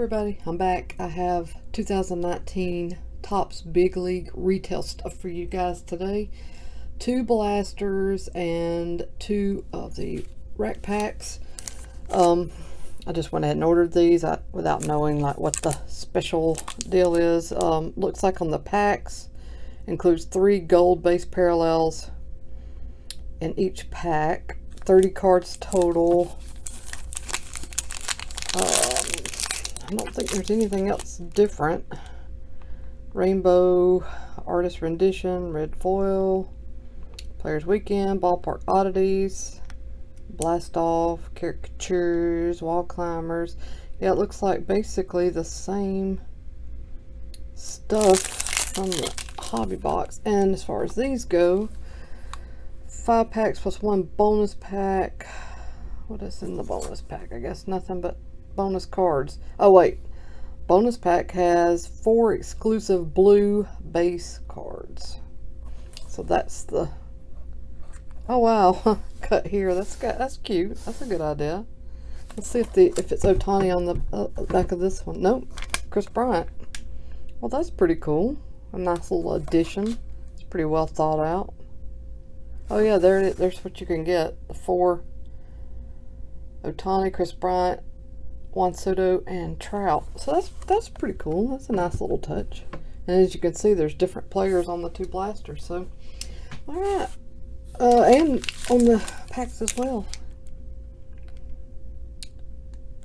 everybody, I'm back. I have 2019 Topps Big League retail stuff for you guys today. 2 blasters and 2 of the rack packs. I just went ahead and ordered these without knowing what the special deal is. Looks like on the packs includes 3 gold base parallels in each pack, 30 cards total. I don't think there's anything else different. Rainbow, Artist Rendition, Red Foil, Players Weekend, Ballpark Oddities, Blast Off, Caricatures, Wall Climbers. Yeah, it looks like basically the same stuff from the hobby box. And as far as these go, 5 packs plus 1 bonus pack. What is in the bonus pack? I guess nothing but bonus cards. Oh wait, bonus pack has 4 exclusive blue base cards. So that's the, oh wow, cut here. That's cute. That's a good idea. Let's see if it's Ohtani on the back of this one. Nope, Kris Bryant. Well, that's pretty cool. A nice little addition. It's pretty well thought out. Oh yeah, there's what you can get. The 4 Ohtani, Kris Bryant, Juan Soto, and Trout. So that's pretty cool. That's a nice little touch. And as you can see, there's different players on the 2 blasters. So, all right, and on the packs as well.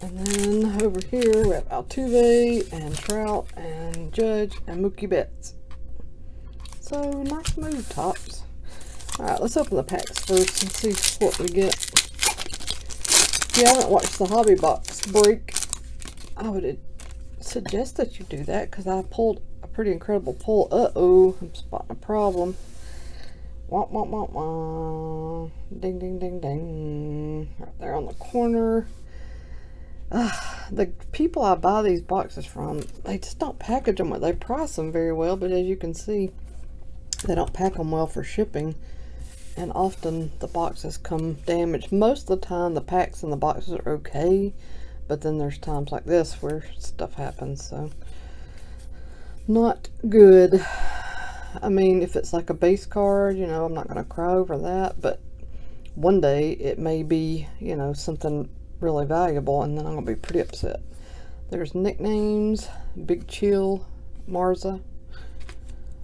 And then over here we have Altuve and Trout and Judge and Mookie Betts. So nice move, Topps. All right, let's open the packs first and see what we get. If you haven't watched the hobby box break, I would suggest that you do that because I pulled a pretty incredible pull. Uh-oh, I'm spotting a problem. Wah, wah, wah, wah. Ding, ding, ding, ding. Right there on the corner. The people I buy these boxes from, they just don't package them well. They price them very well, but as you can see, they don't pack them well for shipping. And often the boxes come damaged. Most of the time the packs and the boxes are okay, but then there's times like this where stuff happens, so not good. I mean, if it's like a base card, you know, I'm not going to cry over that, but one day it may be, you know, something really valuable, and then I'm going to be pretty upset. There's nicknames: Big Chill, Marza,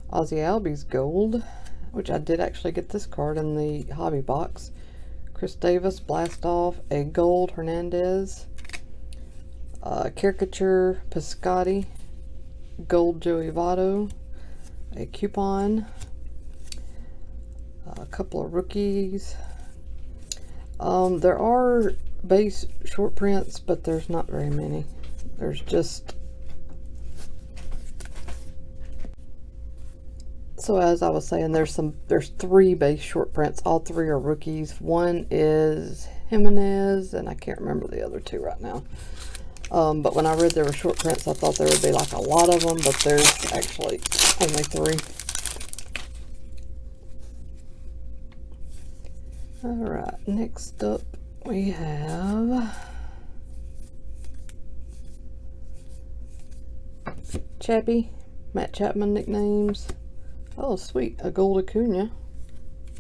Ozzie Albies gold, which I did actually get this card in the hobby box. Chris Davis, Blast Off, a gold Hernandez, Caricature, Piscotti, gold Joey Votto, a coupon, a couple of rookies. There are base short prints, but there's not very many. There's just, so as I was saying, there's 3 base short prints. All 3 are rookies. One is Jimenez, and I can't remember the other 2 right now. But when I read there were short prints, I thought there would be like a lot of them, but there's actually only 3. Alright, next up we have Chappie, Matt Chapman nicknames. Oh, sweet. A gold Acuna.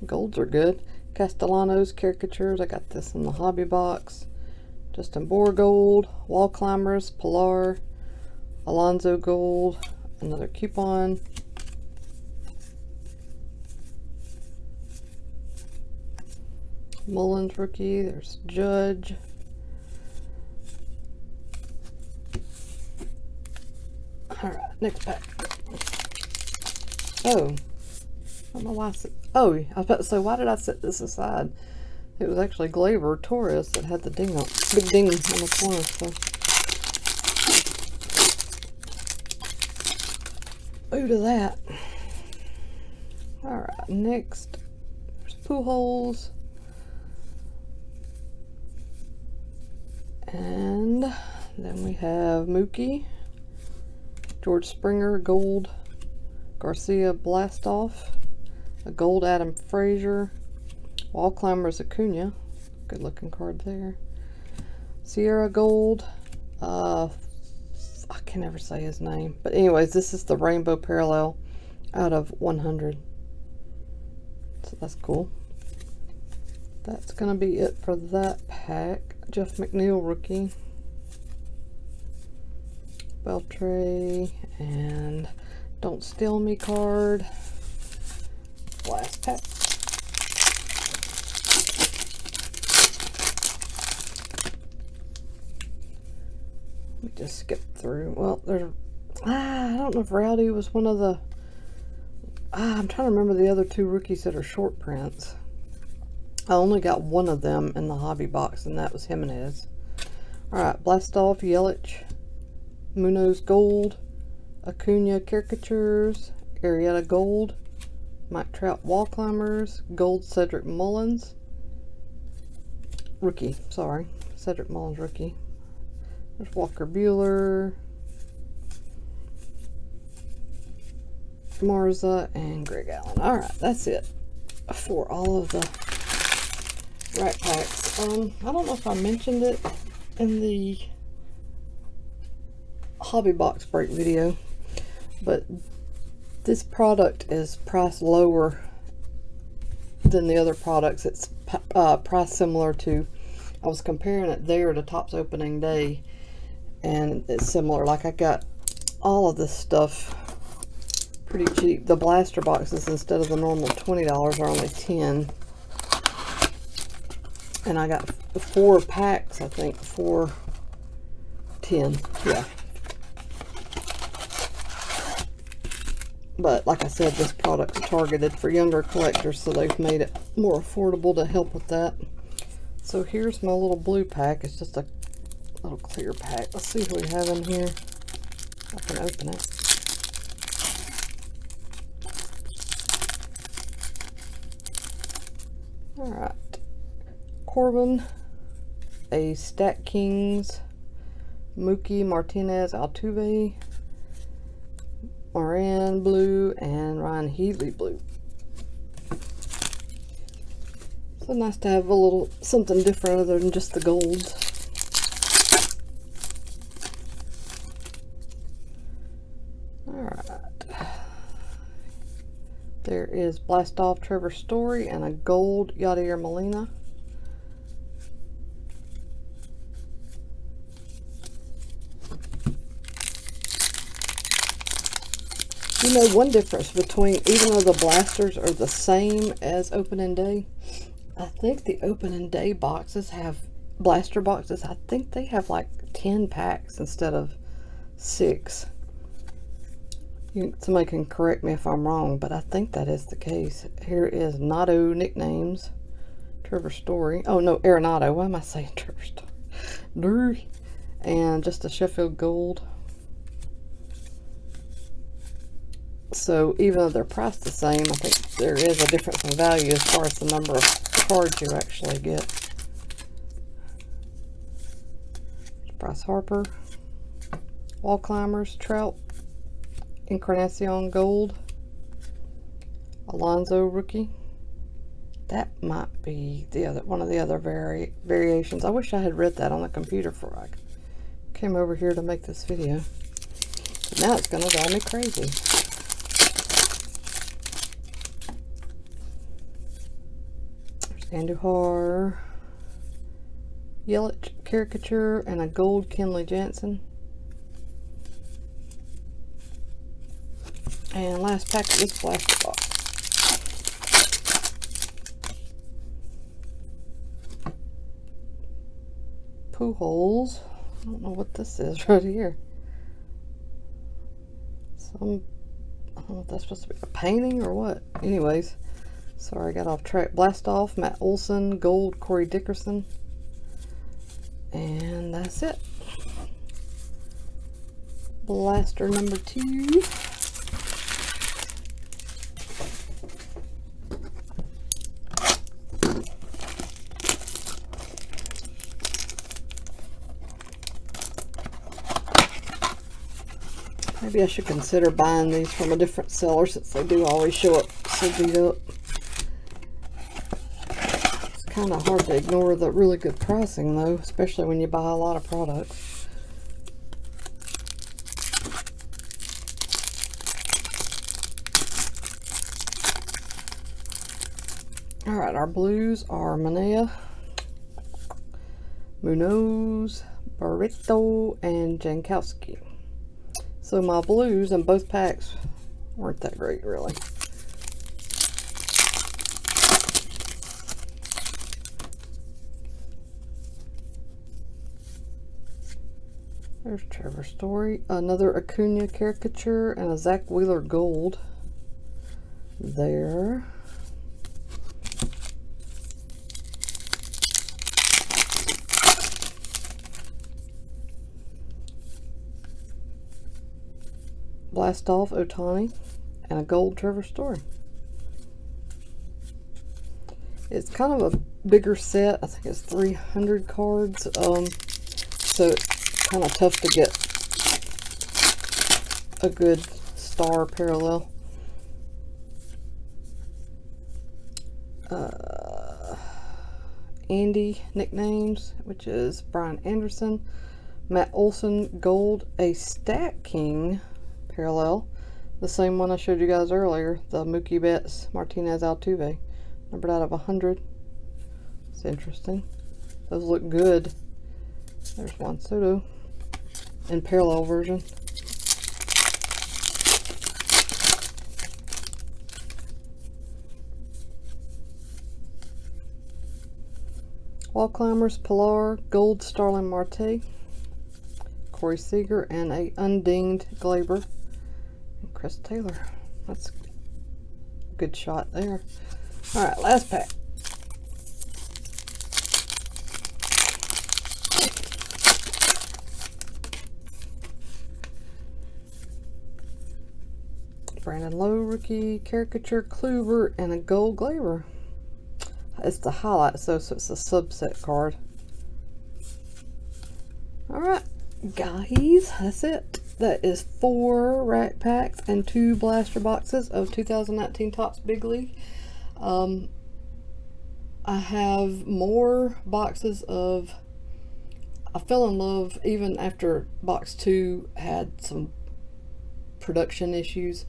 Golds are good. Castellanos, Caricatures. I got this in the hobby box. Justin Bour gold. Wall Climbers, Pilar. Alonso gold. Another coupon. Mullins rookie. There's Judge. Alright, next pack. Oh, I don't know why I said, oh, I was about to say, why did I set this aside? It was actually Gleyber Torres that had the big ding on the corner, so. Ooh to that. Alright, next, there's Pujols. And then we have Mookie, George Springer, gold, Garcia, Blast Off, a gold Adam Frazier, Wall Climbers Acuna, good looking card there, Sierra gold, I can never say his name. But anyways, this is the Rainbow Parallel out of 100. So that's cool. That's going to be it for that pack. Jeff McNeil rookie. Beltray and Don't Steal Me card. Last pack. Let me just skip through. Well, there's I don't know if Rowdy was one of the I'm trying to remember the other two rookies that are short prints. I only got one of them in the hobby box, and that was Jimenez. Alright, Blastoff, Yelich, Munoz Gold, Acuna Caricatures, Arrieta Gold, Mike Trout Wall Climbers, Gold Cedric Mullins, rookie, sorry, Cedric Mullins rookie. There's Walker Buehler, Marza, and Greg Allen. Alright, that's it for all of the rack packs. I don't know if I mentioned it in the hobby box break video, but this product is priced lower than the other products. It's priced similar to, I was comparing it there to Topps opening day, and it's similar. Like, I got all of this stuff pretty cheap. The blaster boxes, instead of the normal $20, are only $10. And I got 4 packs, I think, for $10. Yeah. But like I said, this product is targeted for younger collectors, so they've made it more affordable to help with that. So here's my little blue pack. It's just a little clear pack. Let's see what we have in here. I can open it. Alright. Corbin, a Stat Kings, Mookie Martinez Altuve, Moran blue, and Ryan Healy blue. So nice to have a little something different other than just the golds. Alright. There is Blastoff Trevor Story and a gold Yadier Molina. You know, one difference between, even though the blasters are the same as opening day, I think the opening day boxes have, blaster boxes, I think they have like 10 packs instead of 6. Somebody can correct me if I'm wrong, but I think that is the case. Here is Notto Nicknames, Trevor Story. Oh no, Arenado. Why am I saying Trevor Story? And just a Sheffield Gold. So even though they're priced the same, I think there is a difference in value as far as the number of cards you actually get. Bryce Harper, Wall Climbers, Trout, Encarnacion Gold, Alonso rookie. That might be the other one of the other variations. I wish I had read that on the computer before I came over here to make this video. But now it's going to drive me crazy. Andujar, Yelich Caricature, and a gold Kenley Jansen. And last pack of this blaster box. Pujols. I don't know what this is right here. I don't know if that's supposed to be a painting or what. Anyways. Sorry, I got off track. Blastoff, Matt Olson, gold, Corey Dickerson. And that's it. Blaster number 2. Maybe I should consider buying these from a different seller, since they do always show up so beat up. Kind of hard to ignore the really good pricing though, especially when you buy a lot of products. All right, our blues are Manea, Munoz, Barreto, and Jankowski. So my blues in both packs weren't that great, really. There's Trevor Story, another Acuna caricature, and a Zach Wheeler gold there. Blast Off Ohtani, and a gold Trevor Story. It's kind of a bigger set. I think it's 300 cards. So it's kind of tough to get a good star parallel. Andy nicknames, which is Brian Anderson, Matt Olson gold, a Stat King parallel, the same one I showed you guys earlier, the Mookie Betts Martinez Altuve, numbered out of 100. It's interesting. Those look good. There's Juan Soto in parallel version. Wall Climbers, Pilar, gold Starling Marte, Corey Seager, and a undinged Glaber, and Chris Taylor. That's a good shot there. All right, last pack. Brandon Lowe rookie caricature, Kluber, and a gold Glaber. It's the highlight, so it's a subset card. Alright, guys, that's it. That is 4 rack packs and 2 blaster boxes of 2019 Topps Big League. I have more boxes of... I fell in love even after box 2 had some production issues.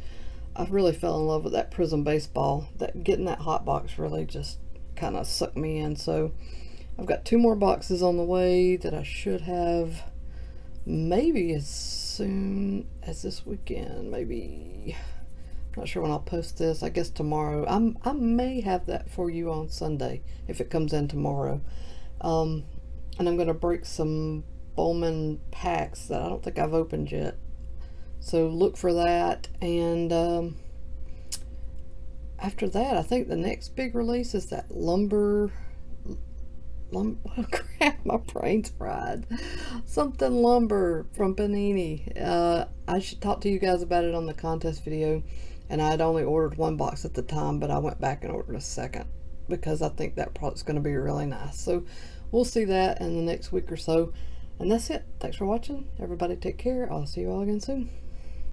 I really fell in love with that Prism Baseball. Getting that hot box really just kind of sucked me in. So I've got 2 more boxes on the way that I should have maybe as soon as this weekend. Maybe, not sure when I'll post this. I guess tomorrow. I may have that for you on Sunday if it comes in tomorrow. And I'm going to break some Bowman packs that I don't think I've opened yet. So look for that. And after that, I think the next big release is that oh crap, my brain's fried. Something Lumber from Panini. I should talk to you guys about it on the contest video, and I had only ordered 1 box at the time, but I went back and ordered a second because I think that product's going to be really nice. So we'll see that in the next week or so, and that's it. Thanks for watching. Everybody take care. I'll see you all again soon.